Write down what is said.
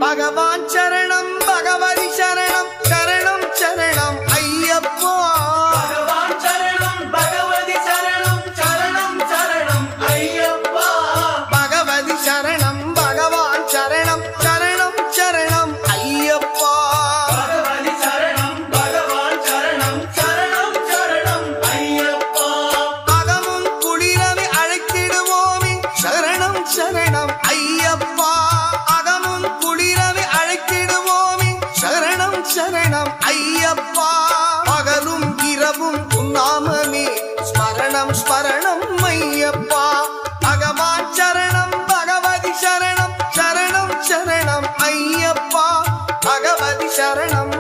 பகவான் சரணம் பகவதி சரணம் சரணம் சரணம் ஐயப்பா பகவான் சரணம் பகவதி சரணம் சரணம் சரணம் ஐயப்பா பகவதி சரணம் பகவான் சரணம் சரணம் சரணம் ஐயப்பா பகவதி சரணம் பகவான் சரணம் சரணம் சரணம் ஐயப்பா அகமும் குளிரவை அழைத்திடுவோமே சரணம் சரணம் ஐயப்பா அகமும் குளிரவை அழைத்திடுவோமே சரணம் சரணம் ஐயப்பா பகலும் இரவும் உன்னாமமே ஸ்மரணம் ஸ்மரணம் ஐயப்பா பகவான் சரணம் பகவதி சரணம் சரணம் சரணம் ஐயப்பா பகவதி சரணம்